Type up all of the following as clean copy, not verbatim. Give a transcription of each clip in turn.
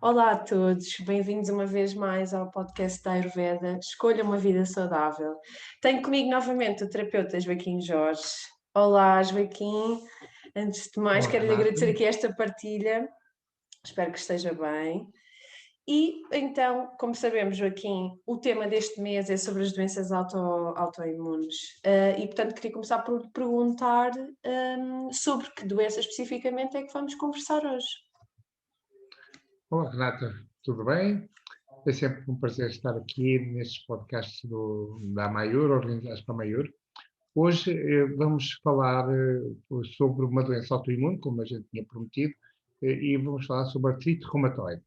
Olá a todos, bem-vindos uma vez mais ao podcast da Ayurveda. Escolha uma vida saudável. Tenho comigo novamente o terapeuta Joaquim Jorge. Olá, Joaquim. Antes de mais, Olá, quero-lhe Renata. agradecer aqui esta partilha. Espero que esteja bem. E então, como sabemos, Joaquim, o tema deste mês é sobre as doenças autoimunes. E, portanto, queria começar por lhe perguntar sobre que doença especificamente é que vamos conversar hoje. Olá, Renata. Tudo bem? É sempre um prazer estar aqui nestes podcasts da Amaiur, organizados para a Amaiur. Hoje vamos falar sobre uma doença autoimune, como a gente tinha prometido, e vamos falar sobre artrite reumatoide.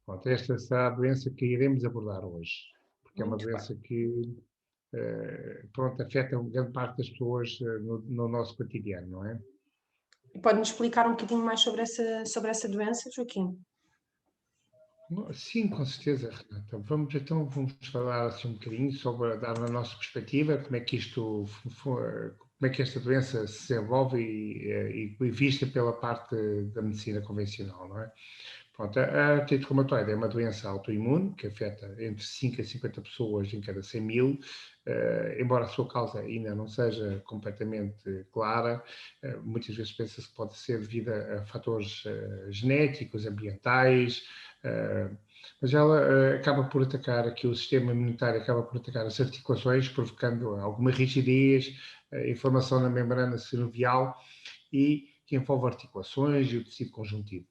Pronto, esta será a doença que iremos abordar hoje, porque é uma Muito bem. doença que pronto, afeta grande parte das pessoas no nosso cotidiano, não é? Pode-nos explicar um bocadinho mais sobre essa doença, Joaquim? Sim, com certeza, Renata. Vamos falar assim um bocadinho sobre dar a nossa perspectiva, como é que como é que esta doença se desenvolve e vista pela parte da medicina convencional, não é? Pronto, a artrite reumatoide é uma doença autoimune que afeta entre 5 a 50 pessoas em cada 100 mil, embora a sua causa ainda não seja completamente clara, muitas vezes pensa-se que pode ser devido a fatores genéticos, ambientais, mas ela acaba por atacar aqui o sistema imunitário, acaba por atacar as articulações, provocando alguma rigidez, inflamação na membrana sinovial e que envolve articulações e o tecido conjuntivo.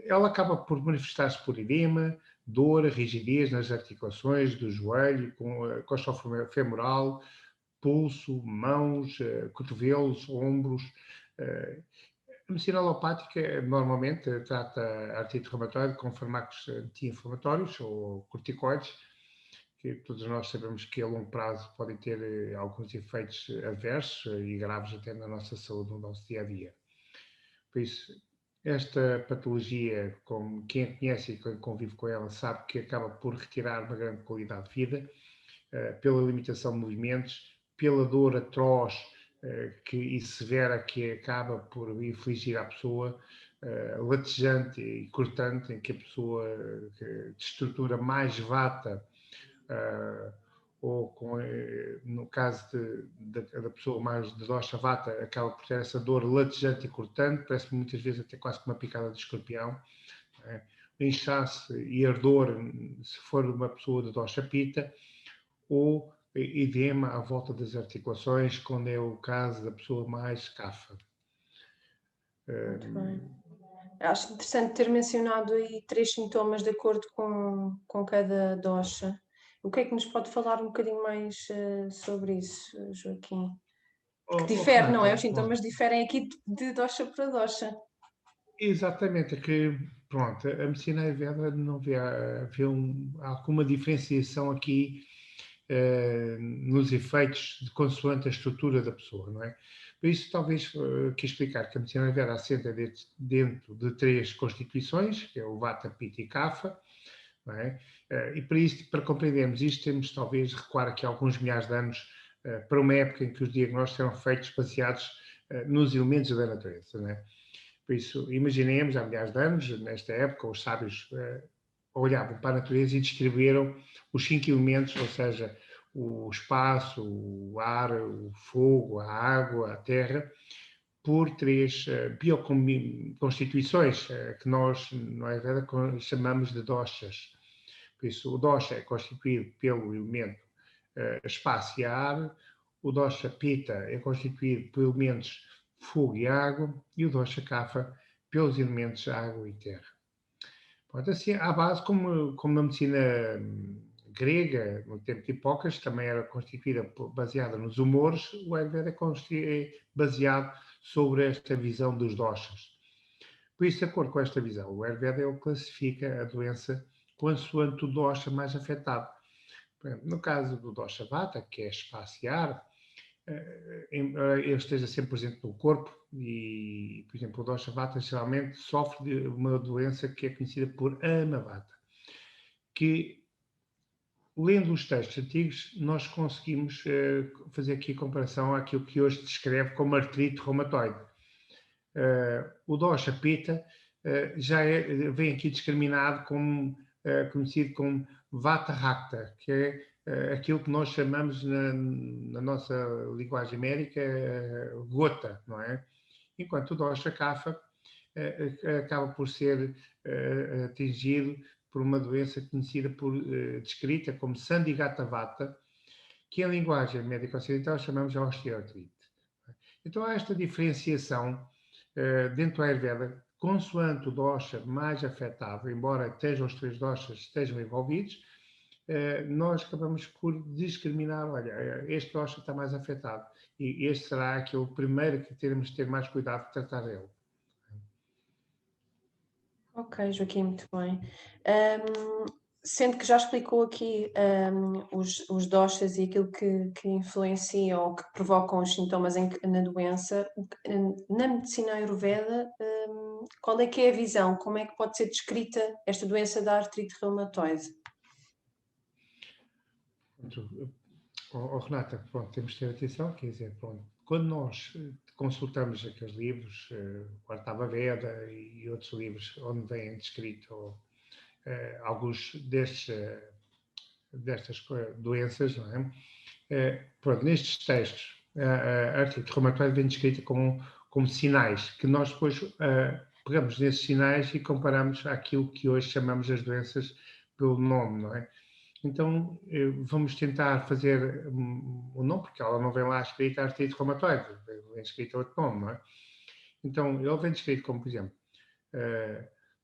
Ela acaba por manifestar-se por edema, dor, rigidez nas articulações do joelho, com a coxa femoral, pulso, mãos, cotovelos, ombros. A medicina alopática normalmente trata a artrite reumatoide com fármacos anti-inflamatórios ou corticoides, que todos nós sabemos que a longo prazo podem ter alguns efeitos adversos e graves até na nossa saúde, no nosso dia a dia. Por isso, esta patologia, como quem a conhece e quem convive com ela, sabe que acaba por retirar uma grande qualidade de vida, pela limitação de movimentos, pela dor atroz e severa que acaba por infligir à pessoa, latejante e cortante, em que a pessoa de estrutura mais vata ou no caso da pessoa mais de dosha vata, acaba por ter essa dor latejante e cortante, parece muitas vezes até quase como uma picada de escorpião. É? Inchaço e ardor, se for uma pessoa de dosha pita, ou edema à volta das articulações, quando é o caso da pessoa mais cafa. Muito bem. Acho interessante ter mencionado aí 3 sintomas de acordo com cada dosha. O que é que nos pode falar um bocadinho mais, sobre isso, Joaquim? Que difere, não Renata, é? Os sintomas diferem aqui de dosha para dosha. exatamente, é que, pronto, a medicina ayurveda não vê, há alguma diferenciação aqui nos efeitos de consoante a estrutura da pessoa, não é? Por isso, talvez, que explicar que a medicina ayurveda assenta dentro de três constituições, que é o Vata, Pitta e Kapha, não é? E para isso, para compreendermos isto, temos talvez recuar aqui alguns milhares de anos para uma época em que os diagnósticos eram feitos baseados nos elementos da natureza, não é? Por isso, imaginemos, há milhares de anos, nesta época, os sábios olhavam para a natureza e distribuíram os cinco elementos, ou seja, o espaço, o ar, o fogo, a água, a terra, por três bioconstituições que nós, no Ayurveda, chamamos de doshas. Por isso, o dosha é constituído pelo elemento espaço e ar, o dosha pitta é constituído por elementos fogo e água, e o dosha kapha pelos elementos água e terra. Pronto, assim, à base, como na medicina grega, no tempo de Hipócrates, também era constituída, baseada nos humores, o Ayurveda é baseado sobre esta visão dos doshas. Por isso, de acordo com esta visão, o Ayurveda ele classifica a doença consoante o dosha mais afetado. No caso do dosha vata, que é espaço e ar, ele esteja sempre presente no corpo e, por exemplo, o dosha vata geralmente sofre de uma doença que é conhecida por amavata, que, lendo os textos antigos, nós conseguimos fazer aqui a comparação àquilo que hoje se descreve como artrite reumatoide. O dosha pitta vem aqui discriminado como conhecido como Vata Rakta, que é aquilo que nós chamamos na nossa linguagem médica gota, não é? Enquanto o Dosha Kapha acaba por ser atingido por uma doença conhecida descrita como Sandigata Vata, que em linguagem médica ocidental chamamos de osteoartrite. Então há esta diferenciação dentro da Ayurveda, consoante o dosha mais afetado, embora os 3 doshas estejam envolvidos, nós acabamos por discriminar, olha, este dosha está mais afetado e este será aquele primeiro que teremos de ter mais cuidado de tratar dele. Ok, Joaquim, muito bem. Sendo que já explicou aqui os doshas e aquilo que influenciam ou que provocam os sintomas na doença, na medicina ayurveda, qual é que é a visão? Como é que pode ser descrita esta doença da artrite reumatoide? Renata, pronto, temos de ter atenção, quer dizer, pronto, quando nós consultamos aqueles livros, o Quartava Veda e outros livros onde vem descrito alguns destas doenças, não é? Pronto, nestes textos, a artrite reumatoide vem descrita como sinais, que nós depois pegamos nesses sinais e comparamos àquilo que hoje chamamos as doenças pelo nome, não é? Então, vamos tentar fazer o nome, porque ela não vem lá escrita artrite reumatoide, vem escrita outro nome, não é? Então, ele vem descrito como, por exemplo,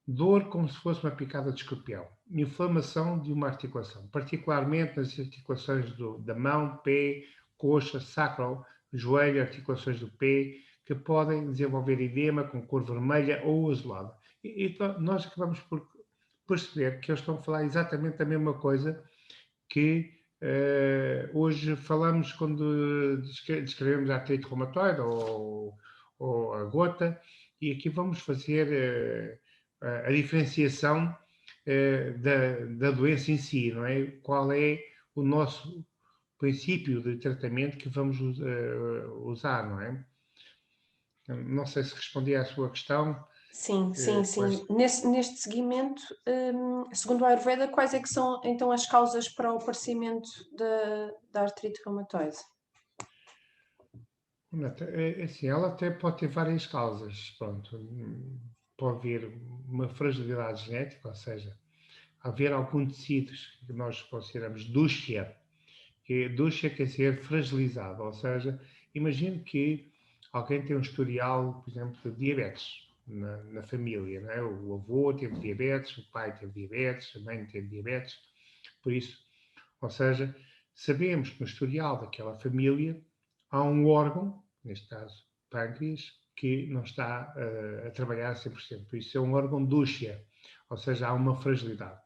dor como se fosse uma picada de escorpião, inflamação de uma articulação, particularmente nas articulações da mão, pé, coxa, sacral, joelho, articulações do pé, que podem desenvolver edema com cor vermelha ou azulada. E nós acabamos por perceber que eles estão a falar exatamente a mesma coisa que hoje falamos quando descrevemos a artrite reumatoide ou a gota, e aqui vamos fazer a diferenciação da doença em si, não é? Qual é o nosso princípio de tratamento que vamos usar, não é? Não sei se respondi à sua questão. Sim. Neste seguimento, segundo a Ayurveda, quais é que são então as causas para o aparecimento da artrite reumatoide? Assim, ela até pode ter várias causas. Pronto, pode haver uma fragilidade genética, ou seja, haver algum tecidos que nós consideramos dúscia, que dúscia quer dizer fragilizado, ou seja, imagine que alguém tem um historial, por exemplo, de diabetes na família, não é? O avô teve diabetes, o pai teve diabetes, a mãe teve diabetes, por isso, ou seja, sabemos que no historial daquela família há um órgão, neste caso pâncreas, que não está a trabalhar a 100%, por isso é um órgão dúscia, ou seja, há uma fragilidade.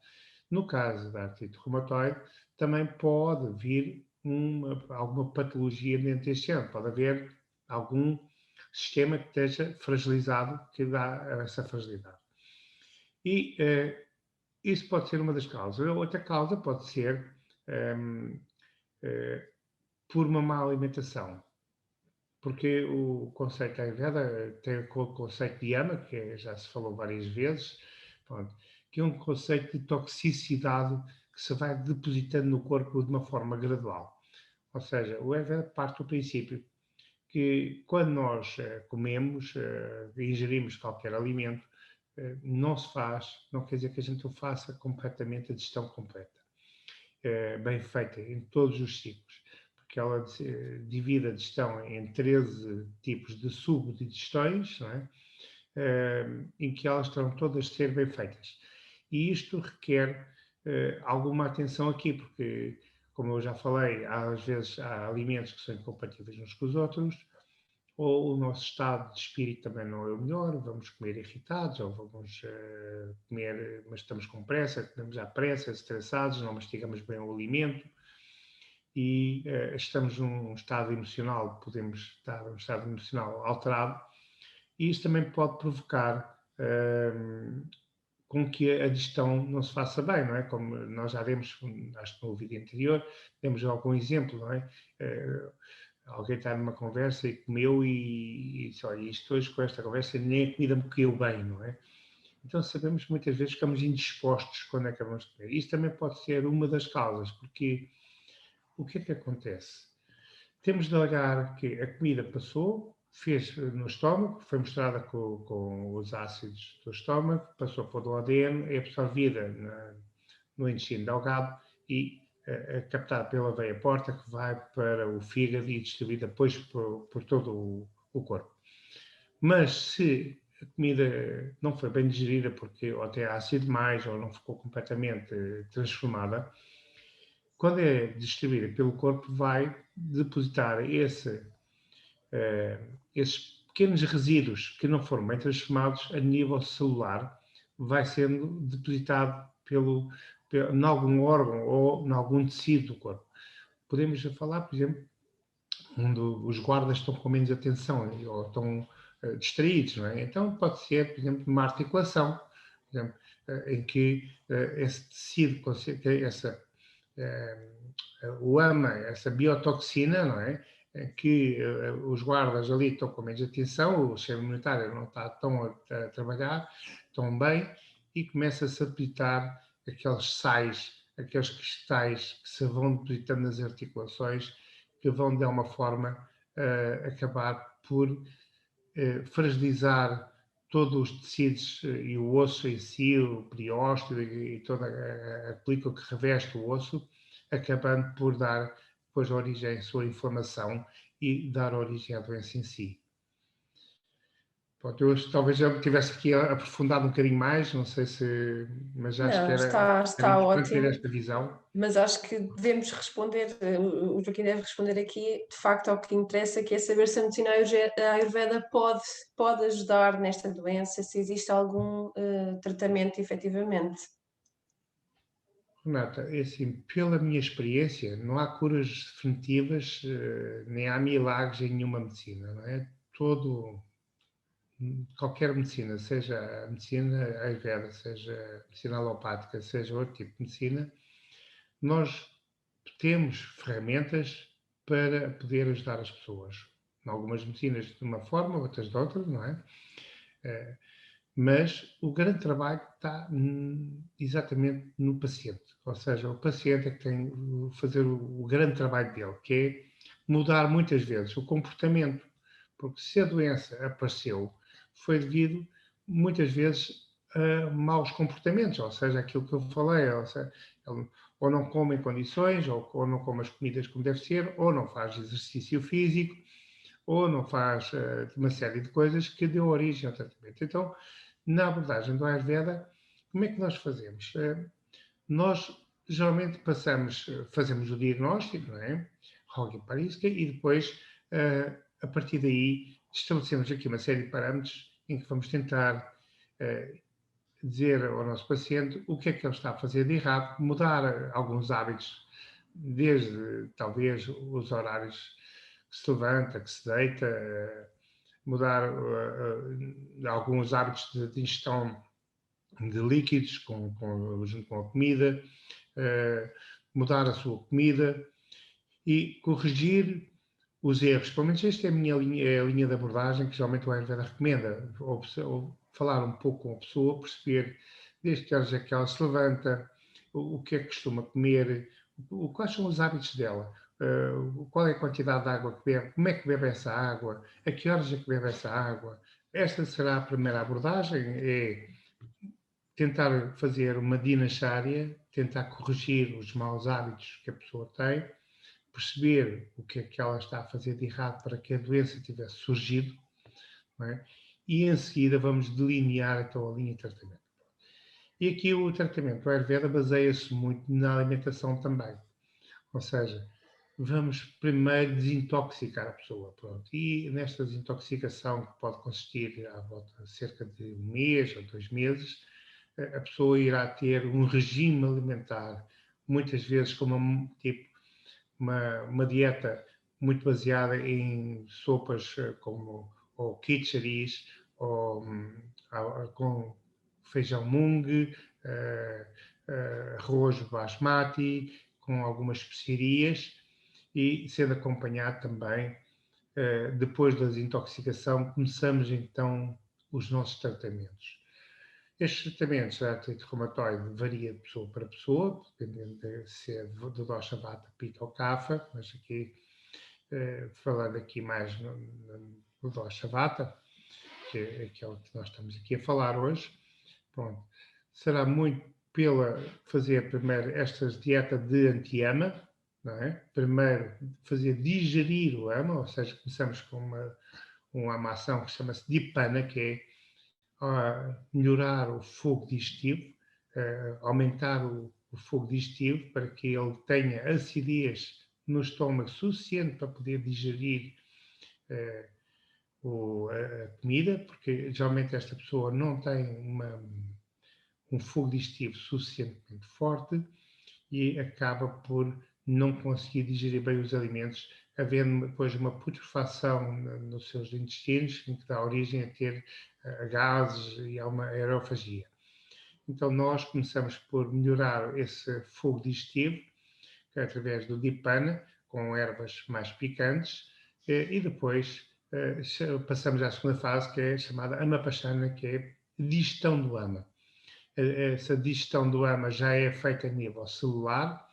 No caso da artrite reumatoide, também pode vir alguma patologia dentro deste ano, pode haver algum sistema que esteja fragilizado, que dá essa fragilidade. E isso pode ser uma das causas. A outra causa pode ser por uma má alimentação, porque o conceito Ayurveda tem o conceito de Yama, que já se falou várias vezes, pronto, que é um conceito de toxicidade que se vai depositando no corpo de uma forma gradual. Ou seja, o Ayurveda parte do princípio que quando nós comemos, ingerimos qualquer alimento, não quer dizer que a gente o faça completamente, a digestão completa, bem feita em todos os ciclos, porque ela divide a digestão em 13 tipos de subdigestões, não é? Em que elas estão todas a ser bem feitas. E isto requer alguma atenção aqui, porque, como eu já falei, às vezes há alimentos que são incompatíveis uns com os outros, ou o nosso estado de espírito também não é o melhor, vamos comer irritados, ou vamos comer, mas estamos com pressa, comemos à pressa, estressados, não mastigamos bem o alimento, e estamos num estado emocional, podemos estar num estado emocional alterado, e isso também pode provocar com que a digestão não se faça bem, não é? Como nós já demos, acho que no vídeo anterior, demos algum exemplo, não é? Alguém está numa conversa e comeu e disse, olha, isto hoje com esta conversa nem a comida me caiu bem, não é? Então sabemos que muitas vezes ficamos indispostos quando acabamos de comer. Isso também pode ser uma das causas, porque o que é que acontece? Temos de olhar que a comida passou, fez no estômago, foi misturada com os ácidos do estômago, passou para o duodeno, é absorvida no intestino delgado e é captada pela veia porta, que vai para o fígado e distribuída depois por todo o corpo. Mas se a comida não foi bem digerida porque ou tem ácido demais ou não ficou completamente transformada, quando é distribuída pelo corpo, vai depositar esses pequenos resíduos que não foram bem transformados a nível celular, vai sendo depositado em algum órgão ou em algum tecido do corpo. Podemos falar, por exemplo, onde os guardas estão com menos atenção ou estão distraídos, não é? Então pode ser, por exemplo, uma articulação, por exemplo, em que esse tecido, o AMA, essa biotoxina, não é? Em que os guardas ali estão com menos atenção, o sistema imunitário não está tão a trabalhar tão bem e começa-se a depositar aqueles sais, aqueles cristais que se vão depositando nas articulações, que vão de alguma forma acabar por fragilizar todos os tecidos e o osso em si, o periósteo e toda a película que reveste o osso, acabando por dar depois origem à sua inflamação e dar origem à doença em si. Pronto, eu talvez eu tivesse aqui aprofundado um bocadinho mais, não sei se, mas acho que Não, era está importante ter ótimo. esta visão. Mas acho que devemos responder, o Joaquim deve responder aqui, de facto, ao que interessa, que é saber se a medicina Ayurveda pode ajudar nesta doença, se existe algum tratamento efetivamente. Renata, é assim, pela minha experiência, não há curas definitivas, nem há milagres em nenhuma medicina, não é? Qualquer medicina, seja a medicina Ayurveda, seja a medicina alopática, seja outro tipo de medicina, nós temos ferramentas para poder ajudar as pessoas. Em algumas medicinas de uma forma, outras de outra, não é? Mas o grande trabalho está exatamente no paciente. Ou seja, o paciente é que tem que fazer o grande trabalho dele, que é mudar muitas vezes o comportamento. Porque se a doença apareceu, foi devido muitas vezes a maus comportamentos, ou seja, aquilo que eu falei, ou seja, ele ou não come em condições, ou não come as comidas como deve ser, ou não faz exercício físico, ou não faz uma série de coisas que deu origem ao tratamento. Então, na abordagem do Ayurveda, como é que nós fazemos? Nós geralmente fazemos o diagnóstico, não é? Rogi Pariska, e depois, a partir daí, estabelecemos aqui uma série de parâmetros em que vamos tentar dizer ao nosso paciente o que é que ele está a fazer de errado, mudar alguns hábitos, desde talvez os horários que se levanta, que se deita, mudar alguns hábitos de ingestão de líquidos junto com a comida, mudar a sua comida e corrigir os erros. Pelo menos esta é a linha de abordagem que geralmente o Ayurveda recomenda. Ou falar um pouco com a pessoa, perceber desde que horas é que ela se levanta, o que é que costuma comer, quais são os hábitos dela, qual é a quantidade de água que bebe, como é que bebe essa água, a que horas é que bebe essa água. Esta será a primeira abordagem, é tentar fazer uma dinacharya, tentar corrigir os maus hábitos que a pessoa tem, perceber o que é que ela está a fazer de errado para que a doença tivesse surgido, não é? E em seguida vamos delinear então a linha de tratamento. E aqui o tratamento do Ayurveda baseia-se muito na alimentação também, ou seja, vamos primeiro desintoxicar a pessoa, pronto. E nesta desintoxicação, que pode consistir à volta de cerca de um mês ou 2 meses, a pessoa irá ter um regime alimentar, muitas vezes com uma dieta muito baseada em sopas como ou khicharis, ou com feijão mung, arroz basmati, com algumas especiarias e sendo acompanhado também, depois da desintoxicação, começamos então os nossos tratamentos. Estes tratamentos de artrite reumatoide varia de pessoa para pessoa, dependendo de se é do Dosha Vata, Pitta ou Kapha, mas aqui, falando aqui mais no Dosha Vata, que é o que nós estamos aqui a falar hoje, pronto, será muito pela fazer primeiro esta dieta de anti-ama, não é? Primeiro fazer digerir o ama, ou seja, começamos com uma amação que chama-se Dipana, que é melhorar o fogo digestivo, aumentar o fogo digestivo para que ele tenha acidez no estômago suficiente para poder digerir a comida, porque geralmente esta pessoa não tem um fogo digestivo suficientemente forte e acaba por não conseguir digerir bem os alimentos, havendo depois uma putrefação nos seus intestinos, em que dá origem a ter gases e a uma aerofagia. Então nós começamos por melhorar esse fogo digestivo, através do Dipana, com ervas mais picantes, e depois passamos à segunda fase, que é chamada Amapashana, que é digestão do ama. Essa digestão do ama já é feita a nível celular,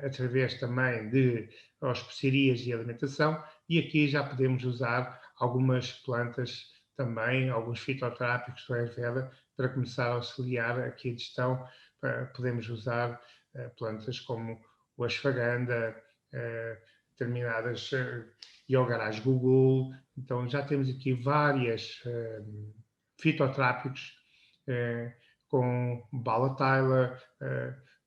através também de especiarias e alimentação, e aqui já podemos usar algumas plantas também, alguns fitoterápicos do Ayurveda, para começar a auxiliar aqui a digestão. Podemos usar plantas como o ashwagandha, determinadas yogaras gugul. Então já temos aqui várias fitoterápicos com Bala Tyler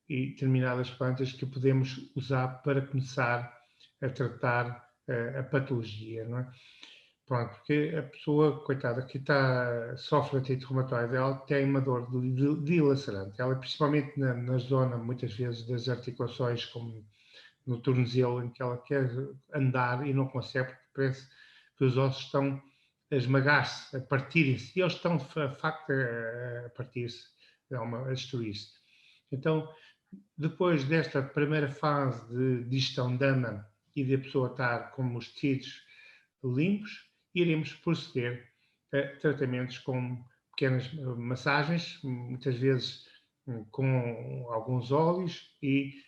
e determinadas plantas que podemos usar para começar a tratar a patologia, não é? Pronto, porque a pessoa, coitada, que sofre de artrite reumatoide, ela tem uma dor dilacerante. Ela, principalmente na zona, muitas vezes, das articulações, como no tornozelo, em que ela quer andar e não consegue, porque parece que os ossos estão a esmagar-se, a partirem-se, e eles estão, de facto, a partir-se, a destruir-se. Então, depois desta primeira fase de digestão da ama e de a pessoa estar com os tecidos limpos, iremos proceder a tratamentos com pequenas massagens, muitas vezes com alguns óleos e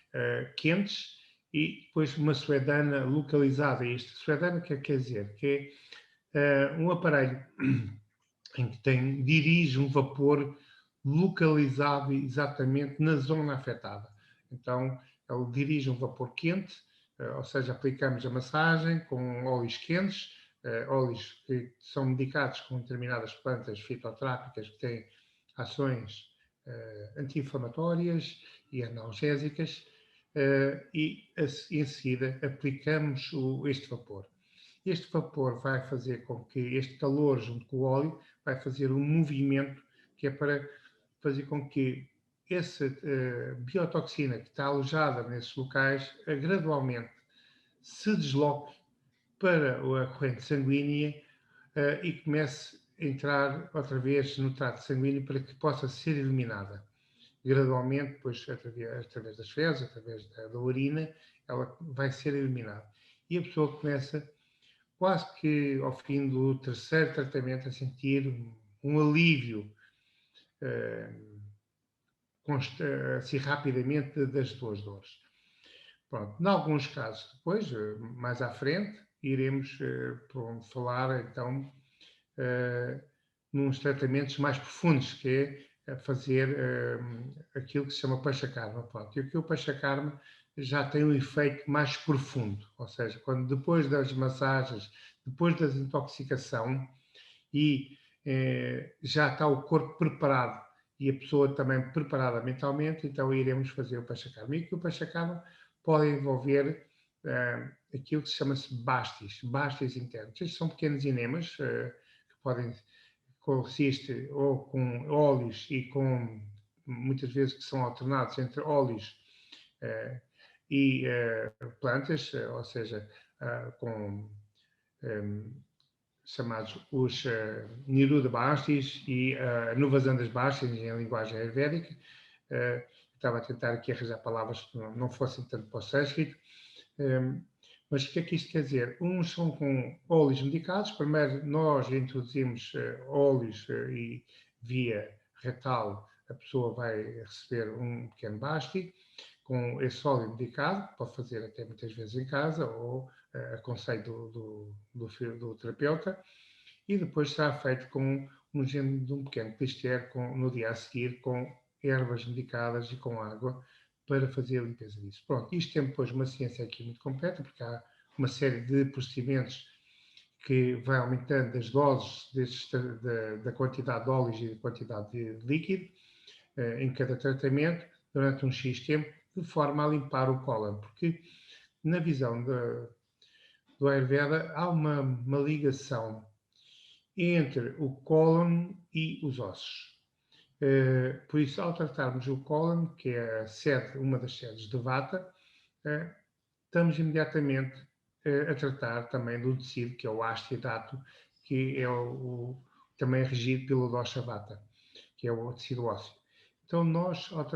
quentes, e depois uma suedana localizada. Isto, suedana quer dizer que é um aparelho em que dirige um vapor localizado exatamente na zona afetada. Então, ele dirige um vapor quente, ou seja, aplicamos a massagem com óleos quentes, óleos que são medicados com determinadas plantas fitoterápicas que têm ações anti-inflamatórias e analgésicas, e em seguida aplicamos este vapor. Este vapor vai fazer com que este calor junto com o óleo vai fazer um movimento que é para fazer com que essa biotoxina que está alojada nesses locais gradualmente se desloque para a corrente sanguínea e comece a entrar outra vez no trato sanguíneo para que possa ser eliminada. Gradualmente, depois, através das fezes, através da urina, ela vai ser eliminada. E a pessoa começa, quase que ao fim do terceiro tratamento, a sentir um alívio assim rapidamente das suas dores. Pronto, em alguns casos depois, mais à frente, iremos falar então nos tratamentos mais profundos, que é fazer aquilo que se chama Panchakarma. Pronto, e aqui o Panchakarma já tem um efeito mais profundo, ou seja, quando depois das massagens, depois da desintoxicação e já está o corpo preparado e a pessoa também preparada mentalmente, então iremos fazer o Panchakarma. E que o Panchakarma pode envolver aquilo que se chama-se bastis internos. Estes são pequenos enemas que podem consistir ou com óleos e com, muitas vezes, que são alternados entre óleos e plantas, ou seja, com chamados os Niruddha Bastis e Nuvazandas Bastis, em linguagem ayurvédica. Estava a tentar aqui arranjar palavras que não fossem tanto para o sânscrito. Mas o que é que isto quer dizer? Uns são com óleos medicados. Primeiro, nós introduzimos óleos via retal, a pessoa vai receber um pequeno basti com esse óleo medicado, pode fazer até muitas vezes em casa ou aconselho do terapeuta, e depois será feito com um género de um pequeno clister no dia a seguir com ervas medicadas e com água para fazer a limpeza disso. Pronto, isto tem depois uma ciência aqui muito completa, porque há uma série de procedimentos que vai aumentando as doses da quantidade de óleos e da quantidade de líquido em cada tratamento durante um X tempo, de forma a limpar o cólon, porque na visão do Ayurveda há uma ligação entre o cólon e os ossos. Por isso, ao tratarmos o cólon, que é uma das sedes de Vata, estamos imediatamente a tratar também do tecido, que é o Ashthidato, que é também regido pelo Dosha Vata, que é o tecido ósseo. Então, nós, ao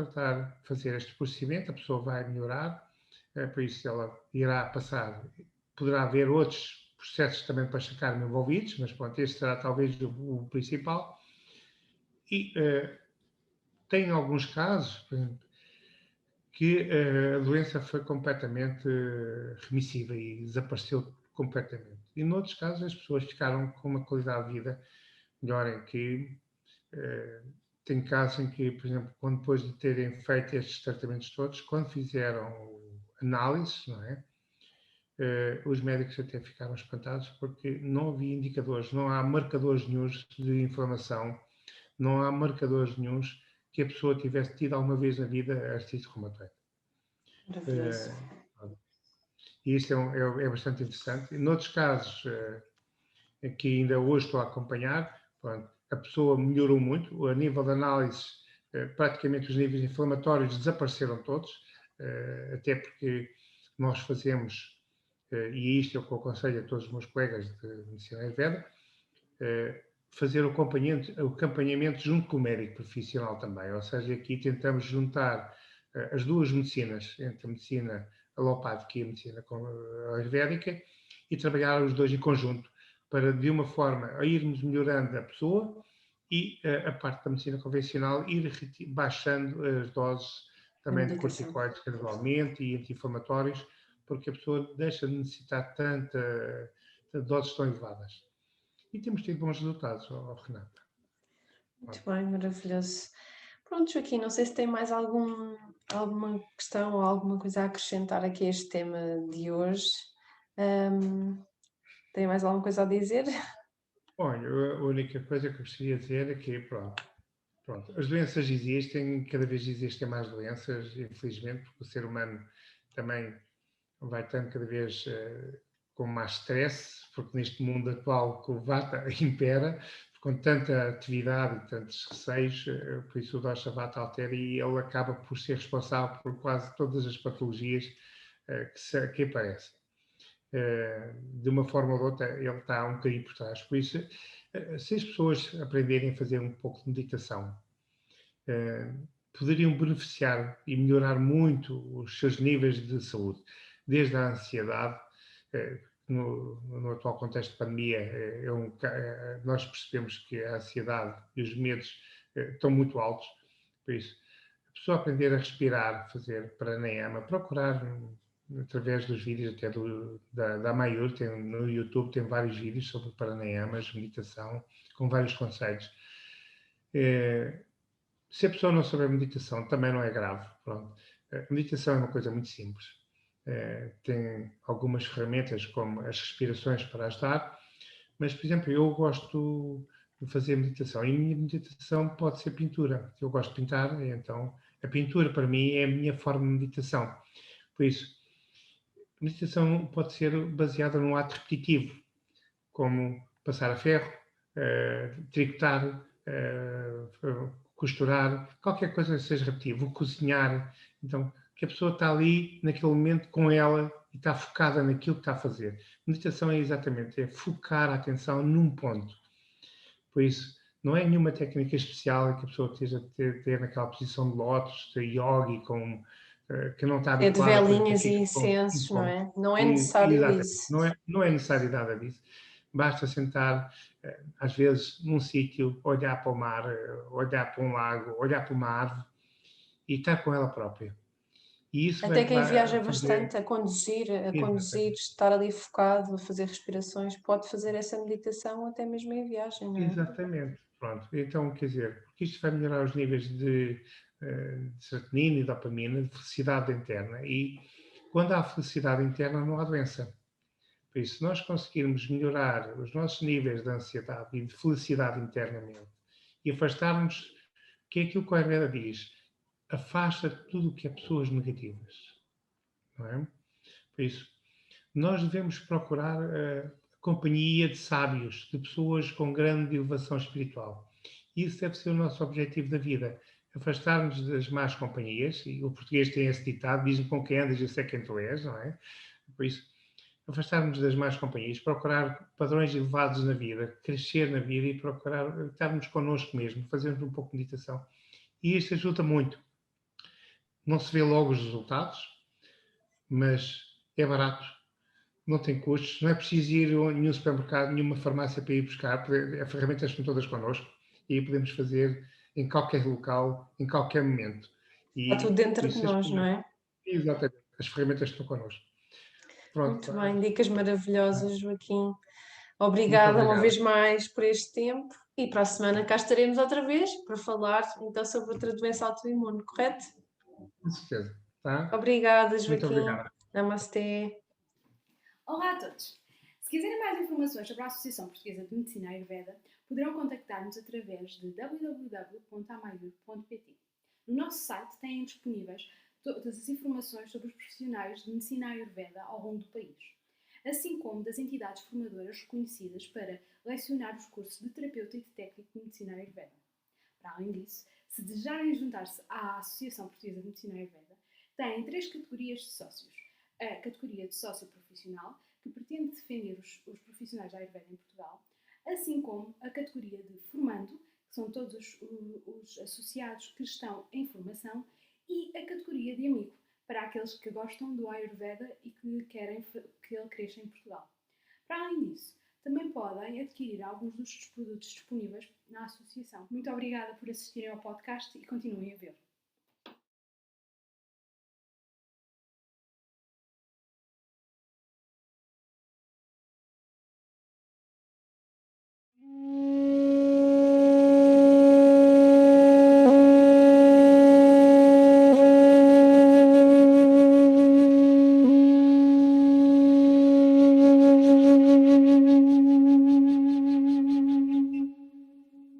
fazer este procedimento, a pessoa vai melhorar, por isso ela irá passar, poderá haver outros processos também para ficar envolvidos, mas pronto, este será talvez o principal. E tem alguns casos, por exemplo, que a doença foi completamente remissível e desapareceu completamente. E noutros casos as pessoas ficaram com uma qualidade de vida melhor, em que tem casos em que, por exemplo, quando depois de terem feito estes tratamentos todos, quando fizeram análises, não é? Os médicos até ficaram espantados porque não havia indicadores, não há marcadores nenhuns de inflamação, não há marcadores nenhuns que a pessoa tivesse tido alguma vez na vida artrite reumatoide. Maravilhoso. E isto é bastante interessante. Noutros casos, que ainda hoje estou a acompanhar, pronto, a pessoa melhorou muito, a nível de análise, praticamente os níveis inflamatórios desapareceram todos, até porque nós fazemos, e isto é o que eu aconselho a todos os meus colegas de medicina ayurveda, fazer o acompanhamento junto com o médico profissional também, ou seja, aqui tentamos juntar as duas medicinas, entre a medicina alopática e a medicina ayurvédica, e trabalhar os dois em conjunto, para de uma forma a irmos melhorando a pessoa e a parte da medicina convencional ir baixando as doses também de corticoides gradualmente e anti-inflamatórios, porque a pessoa deixa de necessitar tanta doses tão elevadas. E temos tido bons resultados, Renata. Muito bem, maravilhoso. Pronto, Joaquim, não sei se tem mais alguma questão ou alguma coisa a acrescentar aqui a este tema de hoje. Tem mais alguma coisa a dizer? Olha, a única coisa que eu gostaria de dizer é que, pronto, as doenças existem, cada vez existem mais doenças, infelizmente, porque o ser humano também vai estando cada vez com mais stress, porque neste mundo atual que o Vata impera, com tanta atividade e tantos receios, por isso o Dosha Vata altera e ele acaba por ser responsável por quase todas as patologias que aparecem. De uma forma ou de outra, ele está um bocadinho por trás. Por isso, se as pessoas aprenderem a fazer um pouco de meditação, poderiam beneficiar e melhorar muito os seus níveis de saúde, desde a ansiedade, no atual contexto de pandemia, nós percebemos que a ansiedade e os medos estão muito altos, por isso, a pessoa aprender a respirar, fazer pranayama, procurar através dos vídeos até da Mayur, no YouTube tem vários vídeos sobre pranayamas, meditação, com vários conselhos. Se a pessoa não souber meditação, também não é grave. Pronto. A meditação é uma coisa muito simples. Tem algumas ferramentas, como as respirações, para ajudar, mas, por exemplo, eu gosto de fazer meditação, e a minha meditação pode ser pintura. Eu gosto de pintar, então a pintura, para mim, é a minha forma de meditação. Por isso, a meditação pode ser baseada num ato repetitivo, como passar a ferro, tricotar, costurar, qualquer coisa que seja repetitivo, cozinhar. Então, que a pessoa está ali, naquele momento, com ela e está focada naquilo que está a fazer. Meditação é exatamente, focar a atenção num ponto. Por isso, não é nenhuma técnica especial que a pessoa esteja a ter naquela posição de lótus, de yogi, que não está habituada. É de velinhas e incensos, não é? Não é necessário isso. Não é necessário nada disso. basta sentar, às vezes, num sítio, olhar para o mar, olhar para um lago, olhar para uma árvore e estar com ela própria. E isso Até quem viaja vai fazer... bastante a conduzir, Exatamente. estar ali focado, a fazer respirações, pode fazer essa meditação até mesmo em viagem, não é? Exatamente. Pronto. Então, quer dizer, porque isto vai melhorar os níveis de serotonina e dopamina, de felicidade interna. E quando há felicidade interna, não há doença. Por isso, se nós conseguirmos melhorar os nossos níveis de ansiedade e de felicidade internamente e afastarmos, que é aquilo que a Ayurveda diz, afasta tudo o que é pessoas negativas. Não é? Por isso, nós devemos procurar a companhia de sábios, de pessoas com grande elevação espiritual. Isso deve ser o nosso objetivo da vida. Afastar-nos das más companhias, e o português tem esse ditado, diz-me com quem andas, eu sei quem tu és, não é? Por isso, afastar-nos das más companhias, procurar padrões elevados na vida, crescer na vida e procurar estarmos connosco mesmo, fazermos um pouco de meditação. E isto ajuda muito. Não se vê logo os resultados, mas é barato, não tem custos, não é preciso ir a nenhum supermercado, nenhuma farmácia para ir buscar, as ferramentas estão todas connosco e podemos fazer em qualquer local, em qualquer momento. Está tudo E por dentro de isso, nós, não é? exatamente, as ferramentas estão connosco. Pronto, Muito bem, dicas maravilhosas, Joaquim. muito Obrigada uma vez obrigado. mais por este tempo e para a semana cá estaremos outra vez para falar então sobre outra doença autoimune, correto? Com certeza. Tá? Obrigada, Muito Joaquim. obrigado. Namastê. Olá a todos! Se quiserem mais informações sobre a Associação Portuguesa de Medicina Ayurveda, poderão contactar-nos através de www.amayur.pt. No nosso site têm disponíveis todas as informações sobre os profissionais de Medicina Ayurveda ao longo do país, assim como das entidades formadoras reconhecidas para lecionar os cursos de terapeuta e de técnico de Medicina Ayurveda. Para além disso, se desejarem juntar-se à Associação Portuguesa de Medicina Ayurveda, têm 3 categorias de sócios. A categoria de sócio profissional, que pretende defender os profissionais da Ayurveda em Portugal, assim como a categoria de formando, que são todos os associados que estão em formação, e a categoria de amigo, para aqueles que gostam do Ayurveda e que querem que ele cresça em Portugal. Para além disso, também podem adquirir alguns dos produtos disponíveis na associação. Muito obrigada por assistirem ao podcast e continuem a ver.